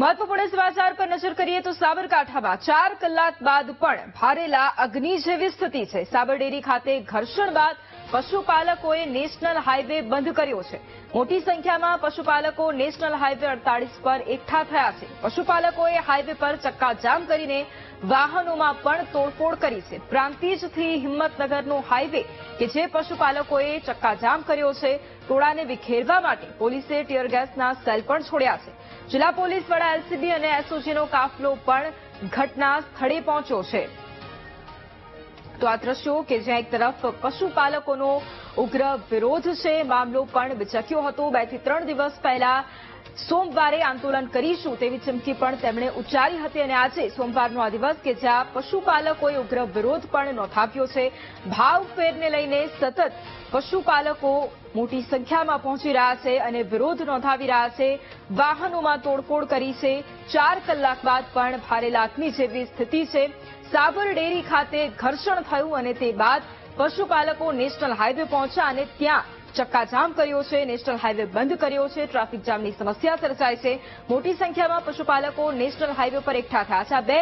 મહત્વપૂર્ણ સમાચાર પર નજર કરીએ તો સાબરકાંઠામાં 4 કલાક બાદ પણ ભારેલા અગ્નિ જેવી સ્થિતિ છે। સાબરડેરી ખાતે ઘર્ષણ બાદ પશુપાલકોએ નેશનલ હાઈવે બંધ કર્યો છે। મોટી સંખ્યામાં પશુપાલકો નેશનલ હાઈવે 48 પર એકઠા થયા છે। પશુપાલકોએ હાઈવે પર ચક્કાજામ કરીને વાહનોમાં પણ તોડફોડ કરી છે। પ્રાંતિજથી હિંમતનગરનો હાઈવે કે જે પશુપાલકોએ ચક્કાજામ કર્યો છે, ટોળાને વિખેરવા માટે પોલીસે ટીયર ગેસના સેલ પણ છોડ્યા છે। જિલ્લા પોલીસ વડા એલસીબી અને એસઓજીનો કાફલો પણ ઘટના સ્થળે પહોંચ્યો છે। તો આ દ્રશ્યો કે જ્યાં એક તરફ પશુપાલકોનો ઉગ્ર વિરોધ છે, મામલો પણ વિચક્યો હતો। 2 થી 3 દિવસ પહેલા સોમવારે આંદોલન કરીશું તેવી ચીમકી પણ તેમણે ઉચ્ચારી હતી અને આજે સોમવારનો આ દિવસ કે જ્યાં પશુપાલકોએ ઉગ્ર વિરોધ પણ નોંધાવ્યો છે। ભાવફેરને લઈને સતત પશુપાલકો મોટી સંખ્યામાં પહોંચી રહ્યા છે અને વિરોધ નોંધાવી રહ્યા છે। વાહનોમાં તોડફોડ કરી છે। 4 કલાક બાદ પણ ભારેલા અગ્નિ જેવી સ્થિતિ છે। સાબરડેરી ખાતે ઘર્ષણ થયું અને તે બાદ પશુપાલકો નેશનલ હાઈવે પહોંચ્યા અને ત્યાં ચક્કાજામ કર્યો છે। નેશનલ હાઈવે બંધ કર્યો છે। ટ્રાફિક જામની સમસ્યા સર્જાઈ છે। મોટી સંખ્યામાં પશુપાલકો નેશનલ હાઈવે પર એકઠા થયા છે। આ બે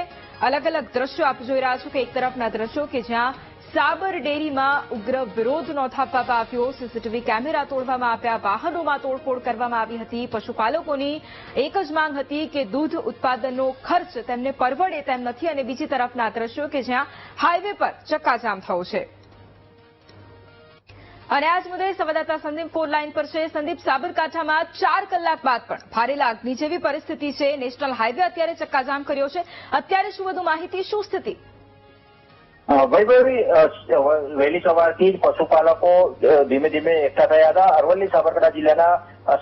અલગ અલગ દ્રશ્યો આપ જોઈ રહ્યા છો કે એક તરફના દ્રશ્યો કે જ્યાં સાબરડેરીમાં ઉગ્ર વિરોધ નોંધાવવામાં આવ્યો, સીસીટીવી કેમેરા તોડવામાં આવ્યા, વાહનોમાં તોડફોડ કરવામાં આવી હતી। પશુપાલકોની એક જ માંગ હતી કે દૂધ ઉત્પાદનનો ખર્ચ તેમને પરવડે તેમ નથી અને બીજી તરફના દ્રશ્યો કે જ્યાં હાઈવે પર ચક્કાજામ થયો છે। અને આજ મુદ્દે સંવાદદાતા સંદીપ ફોન લાઈન પર છે। સંદીપ, સાબરકાંઠામાં 4 કલાક બાદ પણ ભારેલા અગ્નિ જેવી પરિસ્થિતિ છે। નેશનલ હાઈવે અત્યારે ચક્કાજામ કર્યો છે। અત્યારે શું વધુ માહિતી, શું સ્થિતિ? વૈભવી, વહેલી સવારથી જ પશુપાલકો ધીમે ધીમે એકઠા થયા હતા। અરવલ્લી સાબરકાંઠા જિલ્લાના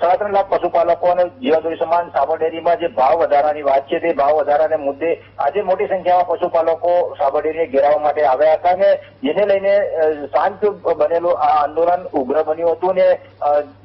3.5 લાખ પશુપાલકો અને જીવાદોરી સમાન સાબરડેરીમાં જે ભાવ વધારાની વાત છે તે ભાવ વધારાને મુદ્દે આજે મોટી સંખ્યામાં પશુપાલકો સાબરડેરીને ઘેરાવા માટે આવ્યા હતા અને જેને લઈને શાંત બનેલું આ આંદોલન ઉગ્ર બન્યું હતું ને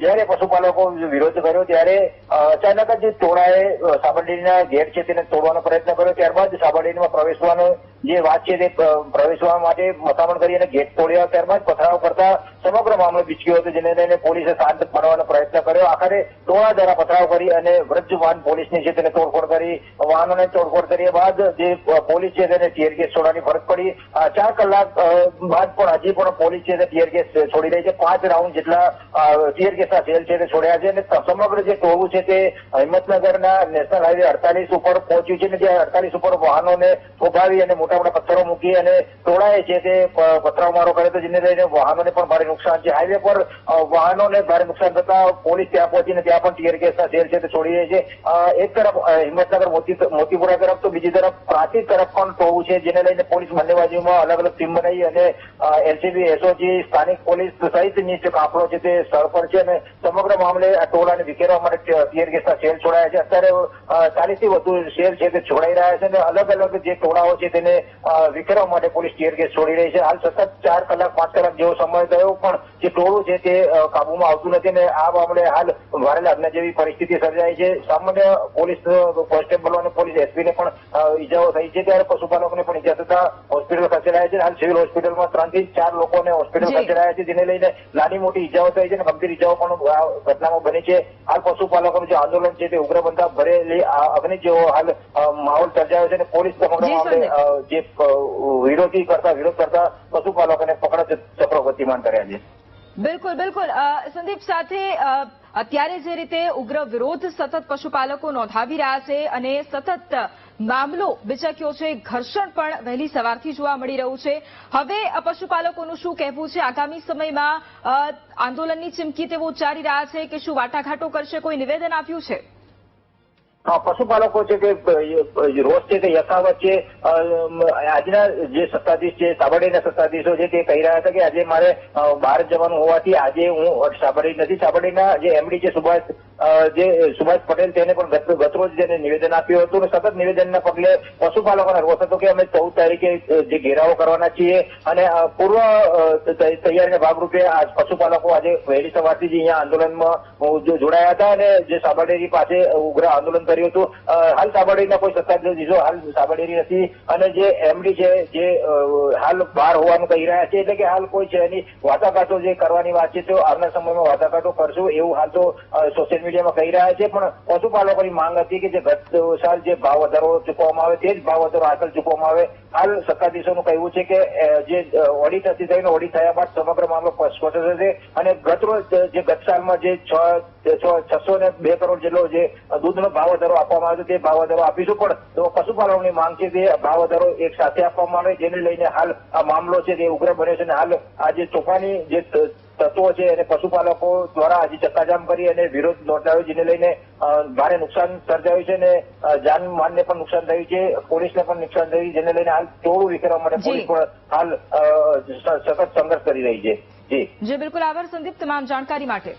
જ્યારે પશુપાલકો વિરોધ કર્યો ત્યારે અચાનક જ ટોળાએ સાબરડેરીના ગેટ છે તેને તોડવાનો પ્રયત્ન કર્યો। ત્યારબાદ સાબરડેરીમાં પ્રવેશવાનો જે વાત છે તે પ્રવેશવા માટે મથામણ કરી અને ગેટ તોડ્યા। ત્યારબાદ પથરાવ કરતા સમગ્ર મામલો બીચક્યો હતો, જેને લઈને પોલીસે શાંત પાડવાનો પ્રયત્ન કર્યો। આખરે ટોળા દ્વારા પથરાવ કરી અને વ્રજવાહન પોલીસની છે તેને તોડફોડ કરી, વાહનોને તોડફોડ કર્યા બાદ જે પોલીસ છે તેને ટીયર ગેસ છોડવાની ફરજ પડી। 4 કલાક બાદ પણ હજી પણ પોલીસ છે તે ટીયર ગેસ છોડી રહી છે। 5 રાઉન્ડ જેટલા ટીયર ગેસના સેલ છે તે છોડ્યા છે અને સમગ્ર જે ટોળું છે તે હિંમતનગરના નેશનલ હાઈવે 48 ઉપર પહોંચ્યું છે અને ત્યાં 48 ઉપર વાહનોને થોભાવી અને મોટા મોટા પથ્થરો મૂકી અને ટોળાએ છે તે પથરાવમારો કર્યો હતો, જેને લઈને વાહનોને પણ ભારે નુકસાન છે। હાઈવે પર વાહનોને ભારે નુકસાન થતા પોલીસ ત્યાં પહોંચીને ત્યાં પણ ટીયર ગેસના સેલ છે તે છોડી રહી છે। એક તરફ હિંમતનગર મોતીપુરા તરફ તો બીજી તરફ પ્રાંતિજ તરફ પણ ટોળું છે, જેને લઈને પોલીસ બંને બાજુમાં અલગ અલગ ટીમ બનાવી અને એલસીબી, એસઓજી, સ્થાનિક પોલીસ સહિતની જે કાફલો છે તે સ્થળ પર છે અને સમગ્ર મામલે આ ટોળાને વિખેરવા માટે ટીયર ગેસના સેલ છોડાયા છે। અત્યારે 40 થી વધુ સેલ છે તે છોડાઈ રહ્યા છે અને અલગ અલગ જે ટોળાઓ છે તેને વિખેરવા માટે પોલીસ ટીયર ગેસ છોડી રહી છે। હાલ સતત 4 કલાક 5 કલાક જેવો સમય થયો પણ જે ટોળું છે તે કાબુમાં આવતું નથી અને આ મામલે હાલ ભારેલા અગ્નિ જેવી પરિસ્થિતિ સર્જાઈ છે। સામાન્ય પોલીસ કોન્સ્ટેબલો અને પોલીસ એસપીને પણ ઈજાઓ થઈ છે, ત્યારે પશુપાલકોને પણ ઈજા થતા હોસ્પિટલ ખસેડાયા છે। હાલ સિવિલ હોસ્પિટલમાં 3 થી 4 લોકોને હોસ્પિટલ ખસેડાયા છે, જેને લઈને નાની મોટી ઈજાઓ થઈ છે અને ગંભીર ઈજાઓ પણ આ ઘટનામાં બની છે। હાલ પશુપાલકોનું જે આંદોલન છે તે ઉગ્ર બનતા ભરેલી અગ્નિ જેવો હાલ માહોલ સર્જાયો છે અને પોલીસ સમગ્ર મામલે જે વિરોધ કરતા પશુપાલકોને પકડ ચક્રો ગતિમાન કર્યા છે। બિલકુલ બિલકુલ સંદીપ, સાથે અત્યારે જે રીતે ઉગ્ર વિરોધ સતત પશુપાલકો નોંધાવી રહ્યા છે અને સતત મામલો બિચક્યો છે, ઘર્ષણ પણ વહેલી સવારથી જોવા મળી રહ્યું છે। હવે પશુપાલકોનું શું કહેવું છે? આગામી સમયમાં આંદોલનની ચીમકી તેઓ ઉચ્ચારી રહ્યા છે કે શું વાટાઘાટો કરશે? કોઈ નિવેદન આપ્યું છે? પશુપાલકો છે કે રોષ છે તે યથાવત છે। આજના જે સત્તાધીશ છે, સાબરડેરીના સત્તાધીશો છે તે કહી રહ્યા હતા કે આજે મારે બહાર જવાનું હોવાથી આજે હું સાબરડેરી નથી। સાબરડેરીના જે એમડી છે સુભાષ પટેલ તેને પણ ગતરોજ જેને નિવેદન આપ્યું હતું અને સતત નિવેદનના પગલે પશુપાલકોને રોષ હતો કે અમે 14 તારીખે જે ઘેરાવો કરવાના છીએ અને પૂર્વ તૈયારીના ભાગરૂપે આ પશુપાલકો આજે વહેલી સવારથી જ અહીંયા આંદોલનમાં જોડાયા હતા અને જે સાબરડેરી પાસે ઉગ્ર આંદોલન કર્યું હતું। હાલ સાબરડેરીના કોઈ સત્તાધીશો હાલ સાબરડેરી નથી અને જે એમડી છે જે હાલ બહાર હોવાનું કહી રહ્યા છે, એટલે કે હાલ કોઈ છે એની વાટાઘાટો જે કરવાની વાત છે તો આવનાર સમયમાં વાટાઘાટો કરશું એવું હાલ તો સોશિયલ મીડિયામાં કહી રહ્યા છે, પણ પશુપાલકોની માંગ હતી કે જે ગત સાલ જે ભાવ વધારો ચૂકવવામાં આવે તે જ ભાવ વધારો હાલ ચૂકવવામાં આવે. હાલ સત્તાધીશોનું કહેવું છે કે જે ઓડિટ હતી થઈને ઓડિટ થયા બાદ સમગ્ર મામલો સ્પષ્ટ થશે અને ગત સાલમાં જે 602 કરોડ જેટલો જે દૂધનો ભાવ વધારો આપવામાં આવ્યો તે ભાવ વધારો આપીશું, પણ તો પશુપાલકોની માંગ છે તે ભાવ વધારો એક સાથે આપવામાં આવે, જેને લઈને હાલ આ મામલો છે તે ઉગ્ર બન્યો છે અને હાલ આ જે તોફાની જે તત્વો છે અને પશુપાલકો દ્વારા આજે ચક્કાજામ કરી અને વિરોધ નોંધાવ્યો, જેને લઈને ભારે નુકસાન સર્જાયું છે અને જાનમાલને પણ નુકસાન થયું છે, પોલીસને પણ નુકસાન થયું, જેને લઈને હાલ ટોળું વિખેરવા માટે પોલીસ પણ હાલ સખત સંઘર્ષ કરી રહી છે. જી બિલકુલ. આભાર સંદીપ તમામ જાણકારી માટે.